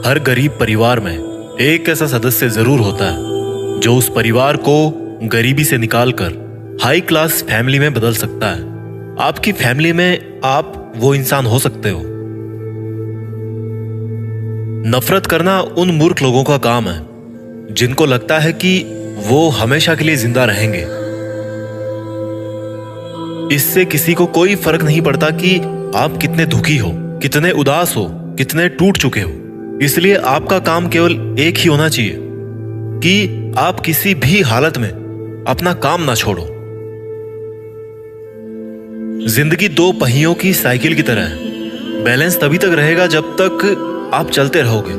हर गरीब परिवार में एक ऐसा सदस्य जरूर होता है जो उस परिवार को गरीबी से निकालकर हाई क्लास फैमिली में बदल सकता है। आपकी फैमिली में आप वो इंसान हो सकते हो। नफरत करना उन मूर्ख लोगों का काम है जिनको लगता है कि वो हमेशा के लिए जिंदा रहेंगे। इससे किसी को कोई फर्क नहीं पड़ता कि आप कितने दुखी हो, कितने उदास हो, कितने टूट चुके हो। इसलिए आपका काम केवल एक ही होना चाहिए कि आप किसी भी हालत में अपना काम ना छोड़ो। जिंदगी दो पहियों की साइकिल की तरह है। बैलेंस तभी तक रहेगा जब तक आप चलते रहोगे।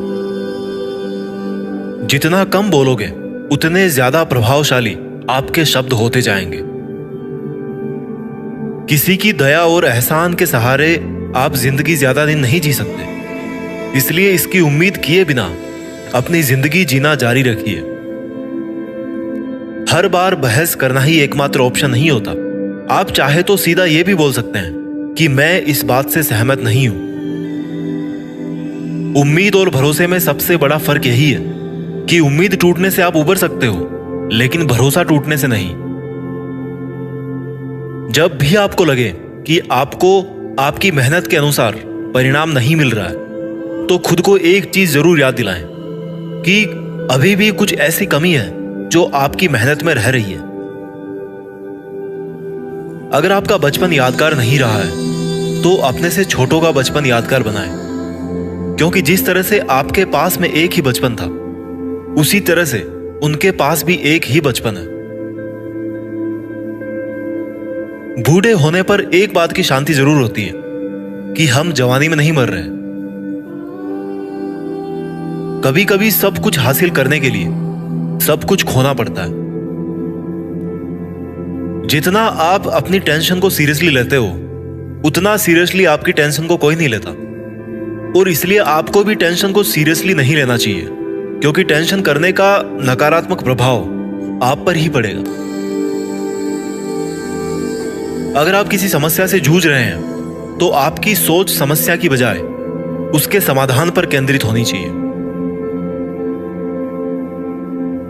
जितना कम बोलोगे उतने ज्यादा प्रभावशाली आपके शब्द होते जाएंगे। किसी की दया और एहसान के सहारे आप जिंदगी ज्यादा दिन नहीं जी सकते। इसलिए इसकी उम्मीद किए बिना अपनी जिंदगी जीना जारी रखिए। हर बार बहस करना ही एकमात्र ऑप्शन नहीं होता। आप चाहे तो सीधा यह भी बोल सकते हैं कि मैं इस बात से सहमत नहीं हूं। उम्मीद और भरोसे में सबसे बड़ा फर्क यही है कि उम्मीद टूटने से आप उबर सकते हो, लेकिन भरोसा टूटने से नहीं। जब भी आपको लगे कि आपको आपकी मेहनत के अनुसार परिणाम नहीं मिल रहा है, तो खुद को एक चीज जरूर याद दिलाएं कि अभी भी कुछ ऐसी कमी है जो आपकी मेहनत में रह रही है। अगर आपका बचपन यादगार नहीं रहा है तो अपने से छोटों का बचपन यादगार बनाएं, क्योंकि जिस तरह से आपके पास में एक ही बचपन था, उसी तरह से उनके पास भी एक ही बचपन है। बूढ़े होने पर एक बात की शांति जरूर होती है कि हम जवानी में नहीं मर रहे। कभी कभी सब कुछ हासिल करने के लिए सब कुछ खोना पड़ता है। जितना आप अपनी टेंशन को सीरियसली लेते हो, उतना सीरियसली आपकी टेंशन को कोई नहीं लेता। और इसलिए आपको भी टेंशन को सीरियसली नहीं लेना चाहिए, क्योंकि टेंशन करने का नकारात्मक प्रभाव आप पर ही पड़ेगा। अगर आप किसी समस्या से जूझ रहे हैं तो आपकी सोच समस्या की बजाय उसके समाधान पर केंद्रित होनी चाहिए।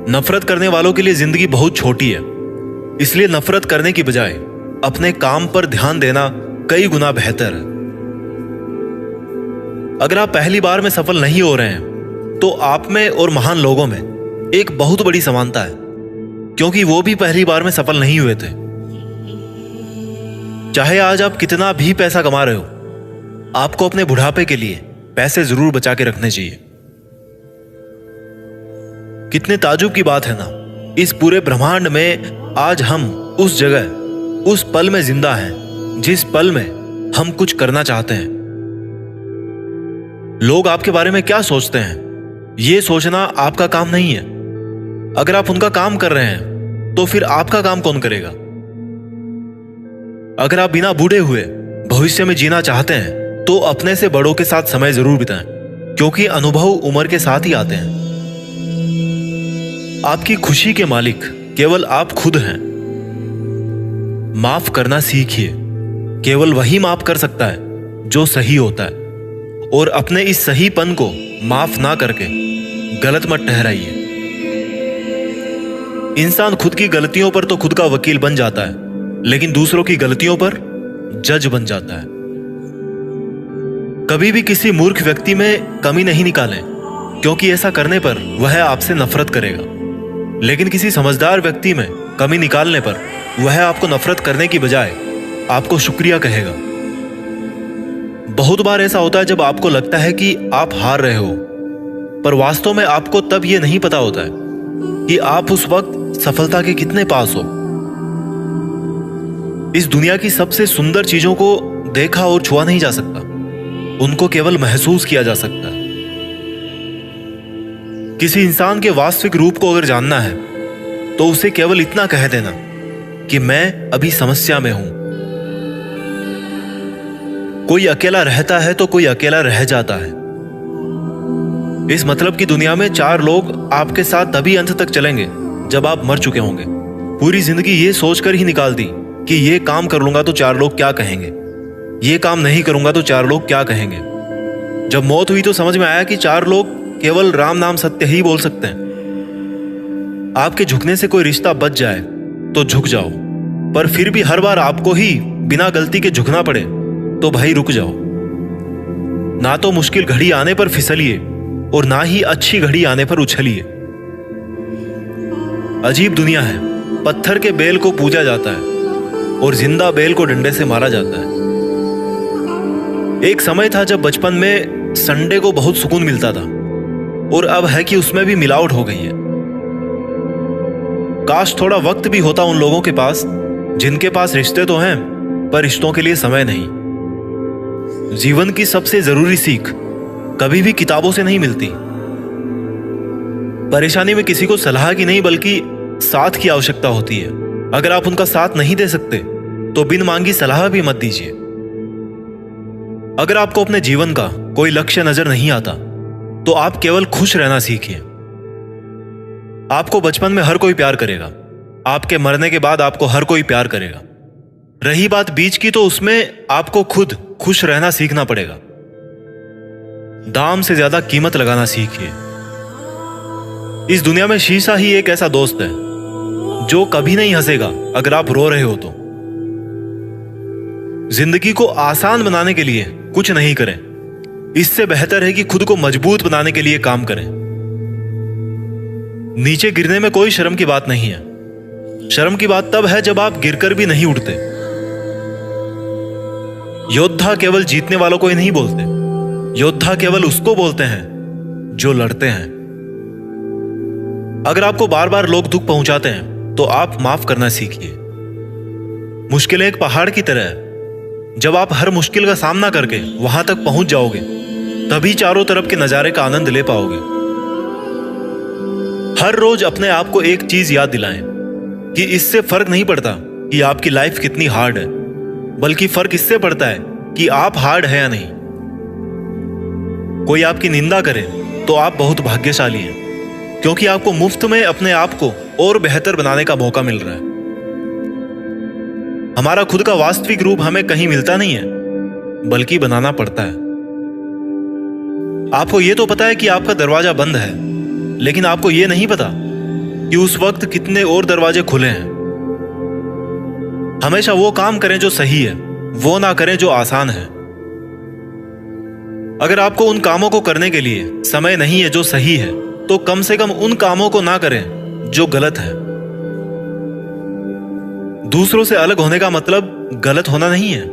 नफरत करने वालों के लिए जिंदगी बहुत छोटी है, इसलिए नफरत करने की बजाय अपने काम पर ध्यान देना कई गुना बेहतर है। अगर आप पहली बार में सफल नहीं हो रहे हैं तो आप में और महान लोगों में एक बहुत बड़ी समानता है, क्योंकि वो भी पहली बार में सफल नहीं हुए थे। चाहे आज आप कितना भी पैसा कमा रहे हो, आपको अपने बुढ़ापे के लिए पैसे जरूर बचा के रखने चाहिए। कितने ताजुब की बात है ना, इस पूरे ब्रह्मांड में आज हम उस जगह, उस पल में जिंदा हैं जिस पल में हम कुछ करना चाहते हैं। लोग आपके बारे में क्या सोचते हैं, यह सोचना आपका काम नहीं है। अगर आप उनका काम कर रहे हैं तो फिर आपका काम कौन करेगा? अगर आप बिना बूढ़े हुए भविष्य में जीना चाहते हैं तो अपने से बड़ों के साथ समय जरूर बिताएं, क्योंकि अनुभव उम्र के साथ ही आते हैं। आपकी खुशी के मालिक केवल आप खुद हैं। माफ करना सीखिए। केवल वही माफ कर सकता है जो सही होता है, और अपने इस सहीपन को माफ ना करके गलत मत ठहराइए। इंसान खुद की गलतियों पर तो खुद का वकील बन जाता है, लेकिन दूसरों की गलतियों पर जज बन जाता है। कभी भी किसी मूर्ख व्यक्ति में कमी नहीं निकालें, क्योंकि ऐसा करने पर वह आपसे नफरत करेगा। लेकिन किसी समझदार व्यक्ति में कमी निकालने पर वह आपको नफरत करने की बजाय आपको शुक्रिया कहेगा। बहुत बार ऐसा होता है जब आपको लगता है कि आप हार रहे हो, पर वास्तव में आपको तब यह नहीं पता होता है कि आप उस वक्त सफलता के कितने पास हो। इस दुनिया की सबसे सुंदर चीजों को देखा और छुआ नहीं जा सकता, उनको केवल महसूस किया जा सकता है। किसी इंसान के वास्तविक रूप को अगर जानना है तो उसे केवल इतना कह देना कि मैं अभी समस्या में हूं। कोई अकेला रहता है तो कोई अकेला रह जाता है। इस मतलब की दुनिया में 4 लोग आपके साथ तभी अंत तक चलेंगे जब आप मर चुके होंगे। पूरी जिंदगी ये सोचकर ही निकाल दी कि ये काम कर लूंगा तो 4 लोग क्या कहेंगे, ये काम नहीं करूंगा तो 4 लोग क्या कहेंगे। जब मौत हुई तो समझ में आया कि 4 लोग केवल राम नाम सत्य ही बोल सकते हैं। आपके झुकने से कोई रिश्ता बच जाए तो झुक जाओ, पर फिर भी हर बार आपको ही बिना गलती के झुकना पड़े तो भाई रुक जाओ। ना तो मुश्किल घड़ी आने पर फिसलिए और ना ही अच्छी घड़ी आने पर उछलिए। अजीब दुनिया है, पत्थर के बेल को पूजा जाता है और जिंदा बेल को डंडे से मारा जाता है। एक समय था जब बचपन में संडे को बहुत सुकून मिलता था, और अब है कि उसमें भी मिलावट हो गई है। काश थोड़ा वक्त भी होता उन लोगों के पास जिनके पास रिश्ते तो हैं पर रिश्तों के लिए समय नहीं। जीवन की सबसे जरूरी सीख कभी भी किताबों से नहीं मिलती। परेशानी में किसी को सलाह की नहीं बल्कि साथ की आवश्यकता होती है। अगर आप उनका साथ नहीं दे सकते तो बिन मांगी सलाह भी मत दीजिए। अगर आपको अपने जीवन का कोई लक्ष्य नजर नहीं आता तो आप केवल खुश रहना सीखिए। आपको बचपन में हर कोई प्यार करेगा, आपके मरने के बाद आपको हर कोई प्यार करेगा। रही बात बीच की तो उसमें आपको खुद खुश रहना सीखना पड़ेगा। दाम से ज्यादा कीमत लगाना सीखिए। इस दुनिया में शीशा ही एक ऐसा दोस्त है जो कभी नहीं हंसेगा अगर आप रो रहे हो तो। जिंदगी को आसान बनाने के लिए कुछ नहीं करें, इससे बेहतर है कि खुद को मजबूत बनाने के लिए काम करें। नीचे गिरने में कोई शर्म की बात नहीं है। शर्म की बात तब है जब आप गिरकर भी नहीं उठते। योद्धा केवल जीतने वालों को ही नहीं बोलते, योद्धा केवल उसको बोलते हैं जो लड़ते हैं। अगर आपको बार बार लोग दुख पहुंचाते हैं तो आप माफ करना सीखिए। मुश्किलें एक पहाड़ की तरह है, जब आप हर मुश्किल का सामना करके वहां तक पहुंच जाओगे तभी चारों तरफ के नजारे का आनंद ले पाओगे। हर रोज अपने आप को एक चीज याद दिलाएं कि इससे फर्क नहीं पड़ता कि आपकी लाइफ कितनी हार्ड है, बल्कि फर्क इससे पड़ता है कि आप हार्ड है या नहीं। कोई आपकी निंदा करे तो आप बहुत भाग्यशाली हैं, क्योंकि आपको मुफ्त में अपने आप को और बेहतर बनाने का मौका मिल रहा है। हमारा खुद का वास्तविक रूप हमें कहीं मिलता नहीं है, बल्कि बनाना पड़ता है। आपको यह तो पता है कि आपका दरवाजा बंद है, लेकिन आपको यह नहीं पता कि उस वक्त कितने और दरवाजे खुले हैं। हमेशा वो काम करें जो सही है, वो ना करें जो आसान है। अगर आपको उन कामों को करने के लिए समय नहीं है जो सही है, तो कम से कम उन कामों को ना करें जो गलत है। दूसरों से अलग होने का मतलब गलत होना नहीं है।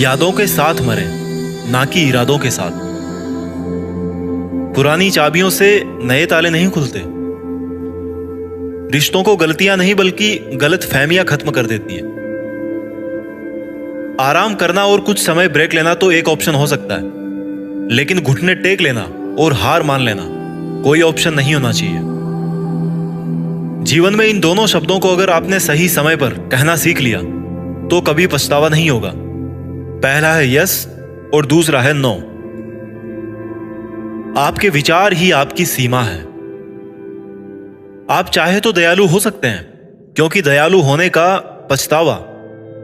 यादों के साथ मरें, ना कि इरादों के साथ। पुरानी चाबियों से नए ताले नहीं खुलते। रिश्तों को गलतियां नहीं बल्कि गलत फहमियां खत्म कर देती है। आराम करना और कुछ समय ब्रेक लेना तो एक ऑप्शन हो सकता है, लेकिन घुटने टेक लेना और हार मान लेना कोई ऑप्शन नहीं होना चाहिए। जीवन में इन दोनों शब्दों को अगर आपने सही समय पर कहना सीख लिया तो कभी पछतावा नहीं होगा। पहला है यस और दूसरा है नो। आपके विचार ही आपकी सीमा है। आप चाहे तो दयालु हो सकते हैं, क्योंकि दयालु होने का पछतावा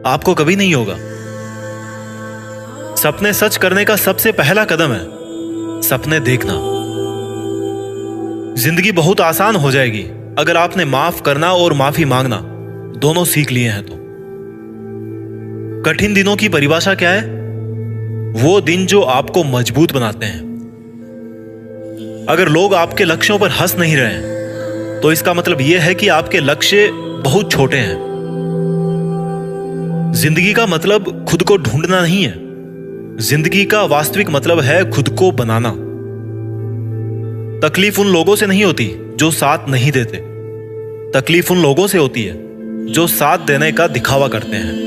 आपको कभी नहीं होगा। सपने सच करने का सबसे पहला कदम है सपने देखना। जिंदगी बहुत आसान हो जाएगी अगर आपने माफ करना और माफी मांगना दोनों सीख लिए हैं तो। कठिन दिनों की परिभाषा क्या है? वो दिन जो आपको मजबूत बनाते हैं। अगर लोग आपके लक्ष्यों पर हंस नहीं रहे हैं तो इसका मतलब यह है कि आपके लक्ष्य बहुत छोटे हैं। जिंदगी का मतलब खुद को ढूंढना नहीं है, जिंदगी का वास्तविक मतलब है खुद को बनाना। तकलीफ उन लोगों से नहीं होती जो साथ नहीं देते, तकलीफ उन लोगों से होती है जो साथ देने का दिखावा करते हैं।